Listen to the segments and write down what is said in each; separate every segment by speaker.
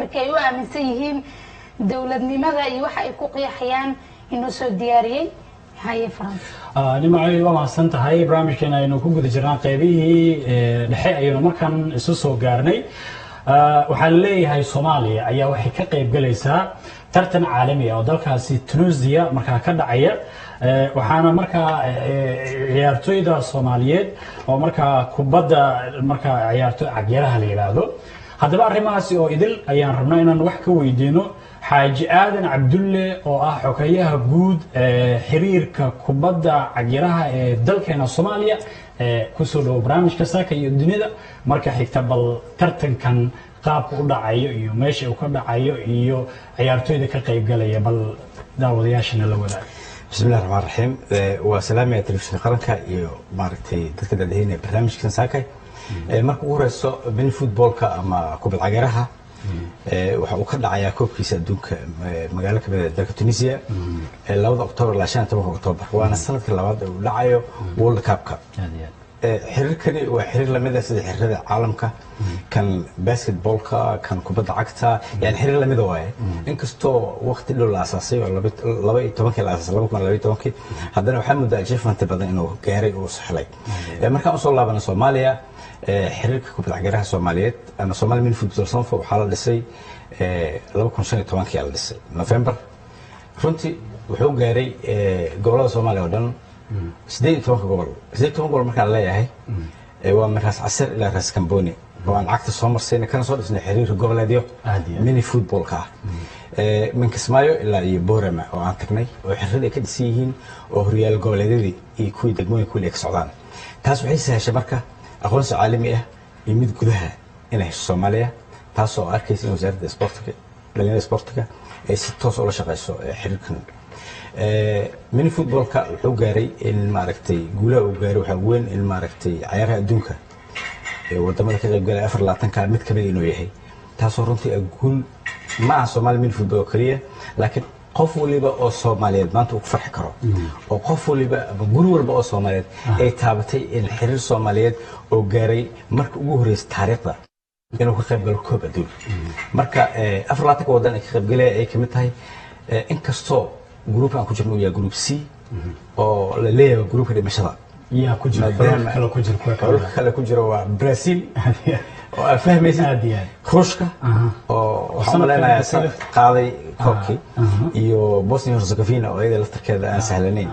Speaker 1: afrika ay u aaminsan yihiin dowladnimada iyo waxa ay ku qeexayaan inuu soo diyaariyay haye France
Speaker 2: nimacay waa mahadsan tahay barnaamijkeena aynu ku guda jirnaa qaybihii dhexe ayaynu markan isu soo gaarnay waxaa la leeyahay Soomaaliya ayaa waxay ka qayb galaysaa tartan caalami ah oo dalkaasi Tunisia markaa ka dhacaya waxaana markaa ciyaartoyda Soomaaliyeed oo markaa kubadda markaa ciyaartoy cagyaraha la yiraahdo haddaba arrimahaasi oo idil ayaan rabnaa inaan wax ka weydiino xaaji aadan cabdulle oo ah xogeyaha guud xiriirka kubadda cagyaraha ee dalkeena Soomaaliya ku soo dhaw barnaamijka saaka iyo dunida marka xigta bal tartankan qaabka u dhacayo iyo meesha uu ka dhacayo iyo ciyaartoyda ka qayb galaya bal daawadayaashana la wadaag
Speaker 3: bismillaahir rahmaanir rahiim wa salaamaya telefishinka qaranka iyo maaragtay dadka dadweynaha barnaamijkan saaka marka ugu horeyso mini footballka ama kubadda cagyaraha waxa uu ka dhacayaa koobkiisa adduunka magaalada ka mid ah dalka Tunisia 2 Oktoobar ilaa 15 Oktoobar waana sanadkii labaad ee uu dhacayo World Cup-ka xiriirkani waa xiriir lamid ah sida xiriirada caalamka kan basketballka kan kubadda cagta yani xiriir lamid ah waaye inkastoo waqti dhow la asaasay oo 12 la asaasay 2012 haddana waxaa muddo achievement badan inuu gaaray oo sahlay markaan u soo laabano Soomaaliya xiriirka kubadda cagyaraha Soomaaliyeed ama Somali Mini Football Sanfo waxaa la dhisay 2015 la dhisay November runtii wuxuu gaaray gobolada Soomaaliya oo dhan 18 gobol markaan leeyahay waa Ras Casir ilaa Ras Kamboni oo aan cagta soo marsaynay kana soo dhisnay xiriir goboleedyo mini footballka min Kismaayo ilaa iyo Boorama oo aan tagnay oo xiriirada ka dhisan yihiin oo horyaal goboleedyadii iyo kuwii degmooyinka kulli ka socdaan taas waxay sahashay marka aqoonsi caalami ah iyo mid gudaha inay hesho Soomaaliya taas oo arkaysa in wasaaradda sportka dhalinyarada sportka ay si toos ula shaqeyso xiriirkan mini footballka wuxuu gaaray in maaragtay guulaha uu gaaray waxa weyn in maaragtay ciyaaraha adduunka ee wadamada ka qayb galaya 24 mid ka mid inuu yahay taas oo runtii guul ma aha Somali mini football kaliya laakiin qof waliba oo Soomaaliyeed maanta uu ku farxi karo oo qof waliba guri walba oo Soomaaliyeed ay taabatay in xiriir Soomaaliyeed oo gaaray marka ugu horeysay taariikhda inuu ka qayb galo koob adduun marka 24 wadan ay ka qayb galaya ay kamid tahay inkastoo gruupkan ku jirno yaa group C oo la leeyahay gruupka dhimashada
Speaker 2: yaa ku jira
Speaker 3: kala ku jira waa Brazil oo fahmaysa Ruushka oo Soomaaliya qaaday koobkii iyo Bosnia Herzegovina oo iyada laftarkeeda aan sahlanayn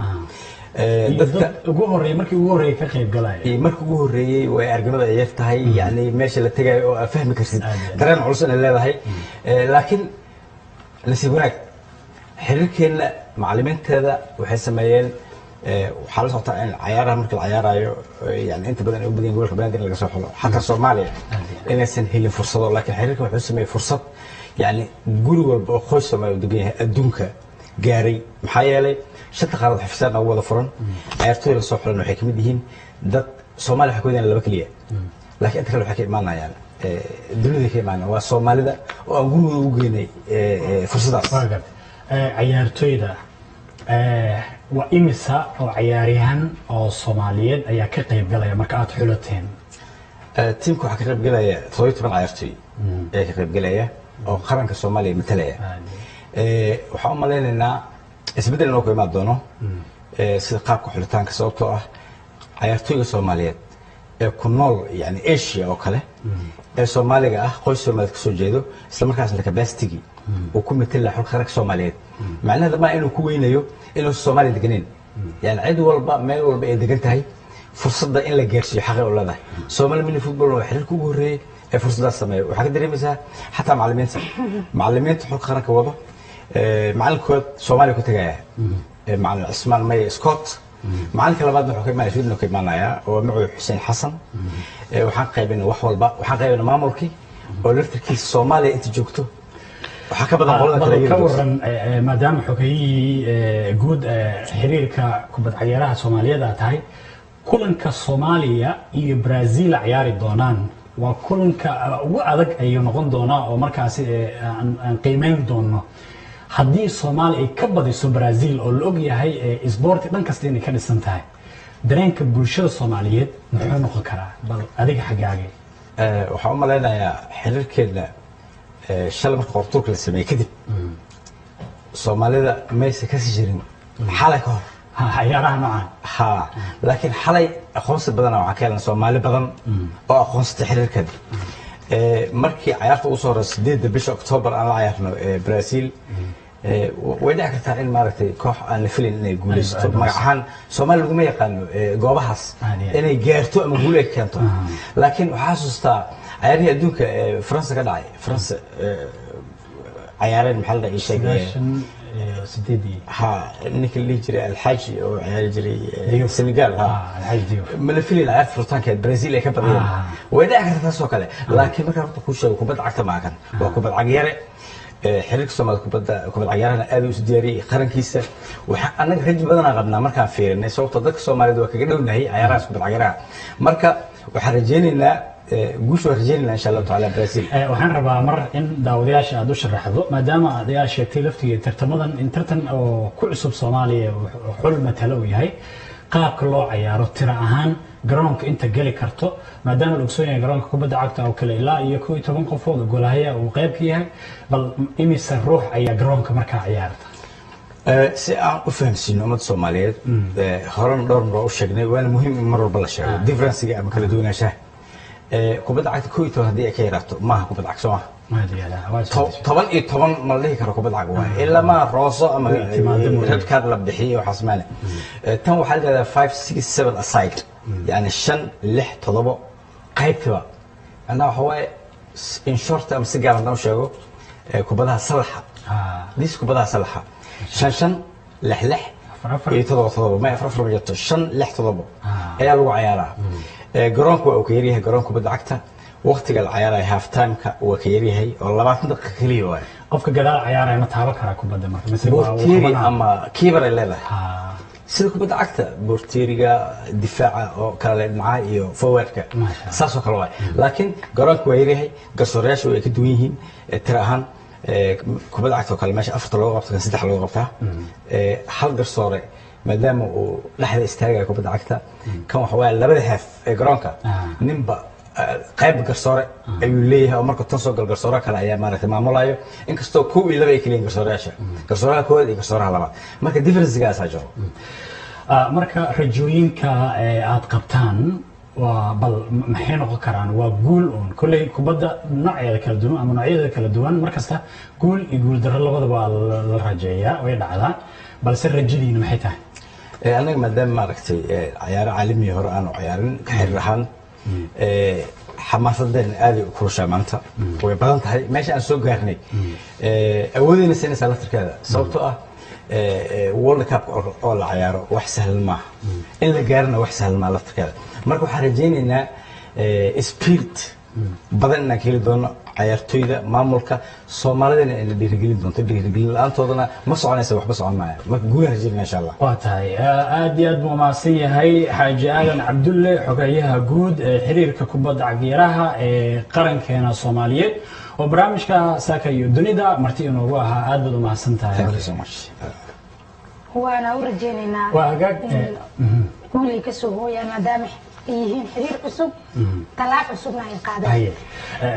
Speaker 2: dadka ugu horeeyay markii ugu horeeyay ka qayb galay
Speaker 3: markii ugu horeeyay way argamada ay tahay yani meesha la tagay oo fahmi karsid dareen culus in leedahay laakiin nasiib wanaag xiriirkeena macallimiinteeda waxay sameeyeen waxaa la socota in ciyaaraha marka la ciyaarayo yani inta badan ay u badan gobolka Banaadir laga soo xulo xataa Soomaaliya inaysan helin fursado laakiin xiriirka wuxuu sameeyay fursad yani guri walba oo qoys Soomaali degan yahay adduunka gaaray maxaa yeelay shaqo qaran xifsaan oo wada furan ciyaartooyda soo xulan waxay kamid yihiin dad Soomaali waxa ku yidaan laba kaliya laakiin inta kale waxa ka imaanayaan dunida ka imaanayaan waa Soomaalida oo aan guriga ugu geynay fursadaas
Speaker 2: ciyaartoyda waa imisa oo ciyaaryahan oo Soomaaliyeed ayaa ka qayb galaya marka aad xulateen
Speaker 3: tiimku waxa ka qayb galaya 17 ciyaartoy ee ka qayb galaya oo qaranka Soomaaliya matalaya waxa u maleynaynaa isbedel inuu ku imaan doono sida qaabka xulitaanka sababtoo ah ciyaartoyga Soomaaliyeed ee ku nool yani Asia oo kale ee Soomaaliga ah qoys Soomaaliyeed ka soo jeedo isla markaasna capacity oo ku metela xulka qaranka Soomaaliyeed macnaheedu ma inuu ku weynayo inuu Soomaaliya deganeen yani cid walba meel walba ay degan tahay fursadda in la gaarsiiyo xaqi u leedahay Somali mini football waa xiriirka ugu horeeyay ee fursadaas sameeyo waxa ka dareemaysaa xataa macallimiinta xulka qaranka wada macallinkood Soomaaliya ku tagaya macallin Ismaan May Scott macallinka labaad wuxuu ka imaanaya Sweden ka imaanaya oo Macu Xuseen Xasan waxaan qaybinay wax walba waxaan qaybinay maamulkii oo laftirkiisa Soomaaliya inta joogto waxa ka badan qolada kale
Speaker 2: ka waran maadaama xogayii guud xiriirka kubadda cagyaraha Soomaaliyeed tahay kulanka Soomaaliya iyo Brazil ciyaari doonaan waa kulanka ugu adag ay noqon doona oo markaas aan qiimeyn doono haddii Soomaaliya ay ka badiso Brazil oo la og yahay sport dhan kasta inay ka dhisan tahay dareenka bulshada Soomaaliyeed muxuu noqon karaa bal adiga xagaaga
Speaker 3: waxa u maleynayaa xiriirkeena shalay marka qortuurka la sameeyey kadib soomaalida maysa kasi jirin xalay ka hor
Speaker 2: ciyaaraha noocan
Speaker 3: ha laakiin xalay aqoonsi badan waxaa ka helan Soomaali badan oo aqoonsatay xiriirkeeda markii ciyaarta uu soo horeysay 8 bisha October aan la ciyaarno Brazil way dhici kartaa in maaragtay koox aan la filin inay guuleysto magac ahaan Soomaali laguma yaqaano goobahaas inay gaarto ama guul ay keento laakiin waxaa xasuustaa ciyaarihii adduunka France ka dhacay France ciyaareen maxaa la sheegay
Speaker 2: سديدي
Speaker 3: ها نيك اللي جري الحاج وجري السنغال ها
Speaker 2: الحاج ديو
Speaker 3: ملفلي العيال فرطان كانت برازيل كان بدين وإذا أكثر تسوى كله لكن ما كان كل شيء كوبد عكت معك وكوبد عجيرة حريق سما كوبد عجيرة أنا أبي وسديري قرن كيسة وأنا رجل بدنا غبنا مركان فير الناس صوت ضدك سومالي دوك كده ونهي عيارات كوبد عجيرة مركا وحرجيني إن guushu rajayna insha Allah taala Brazil
Speaker 2: waxaan rabaa mar in daawadayaasha aad u sharaxdo maadaama aad sheegtay laftigeeda tartamadan in tartan oo ku cusub Soomaaliya xul matalo yahay qaabka loo ciyaaro tira ahaan garoonka inta gali karto maadaama lagu soo yahay garoonka kubadda cagta oo kale ilaa iyo 12 qofood goolahaya uu qayb ka yahay bal imisa ruux ayaa garoonka markaa ciyaarta
Speaker 3: si aan u fahamsiino ummadda Soomaaliyeed horan dhowr mar oo sheegnay waa muhiim in mar walba la sheego difference-ga ama kala duwanaanshaha kubadda cagta kooyto hadii ay ka yaraato maaha kubadda cagta soo
Speaker 2: ma diyaada
Speaker 3: toban iyo toban ma dhihi karo kubadda cagta waa ilaa ma rooso ama red card la bixiyo waxa samaale tan waxa la yiraahdaa 5 6 7 aside yani 5 6 7 qaybtiba ana waxa way in short am si gaar ah sheego kubadaha salaxa dis kubadaha salaxa 5 6 6 iyo 7 ma afrafro jirto 5 6 7 ayaa lagu ciyaaraa garoonku waa ka yaryahay garoonka kubadda cagta waqtiga la ciyaarayo half time-ka waa ka yaryahay oo 20 daqiiqo kaliya waay
Speaker 2: qofka gadaal ciyaaraya ma taaban kara kubadda marka
Speaker 3: mise waa ama keeper ay leedahay sida kubadda cagta bortieriga difaaca oo kala dhinaca iyo forwardka saasoo kale waay laakiin garoonku waa yaryahay garsoorayaashu way ka duwan yihiin tira ahaan kubadda cagta oo kale meesha 4 loo qabto 3 loo qabtaa hal garsoore maadaama uu dhaxda istaagayo kubadda cagta kan waxa waa labada half ee garoonka ninba qayb garsoore ayuu leeyahay oo marka tan soo gal garsoore kale ayaa maaragtay maamulayo inkastoo koob iyo laba ay kaliya garsooreyaasha garsooraha koowaad iyo garsooraha labaad marka difference-gaas aa jiro
Speaker 2: marka rajooyinka aad qabtaan waa bal maxay noqon karaan waa guul uun kolley kubadda nooceeda kala duwan ama noocyada kala duwan markasta guul iyo guul darro labadaba la rajeeyaa way dhacdaa balse rajadiina maxay tahay
Speaker 3: anaga maadaama maaragtay ciyaaro caalami hore aanu ciyaarin ka xiriir ahaan xamaasadeen aad u kurushaa maanta way badan tahay meesha aan soo gaarnay awoodeyna siinaysaa laftirkeeda sababtoo ah World Cup oo la ciyaaro wax sahlan maaha in la gaarana wax sahlan maaha laftirkeeda marka waxaan rajaynaynaa spirit badan inaan ka heli doono ciyaartoyda maamulka Soomaalidana in la dhiirigelin doonto dhiirigelin la'aantoodana ma soconaysa waxba socon maayo marka guul rajayna insha Allah
Speaker 2: waa tahay aad iyo aad buu mahadsan yahay Xaaji Aadan Cabdulle xogayaha guud ee xiriirka kubadda cagta ee qarankeena Soomaaliyeed oo barnaamijka saaka iyo dunida marti inoogu ahaa aad baad u mahadsan tahay
Speaker 3: thank you so much
Speaker 1: waana u rajaynaynaa
Speaker 2: waa hagaag
Speaker 1: guulay ka soo hooyaan maadaama yihiin xiriir cusub talaab cusubna ay qaadeen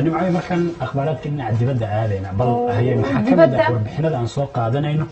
Speaker 2: nimcay markan akhbaaraadka dhinaca dibadda aadayna bal haye maxaa ka mid ah warbixinada aan soo qaadanayno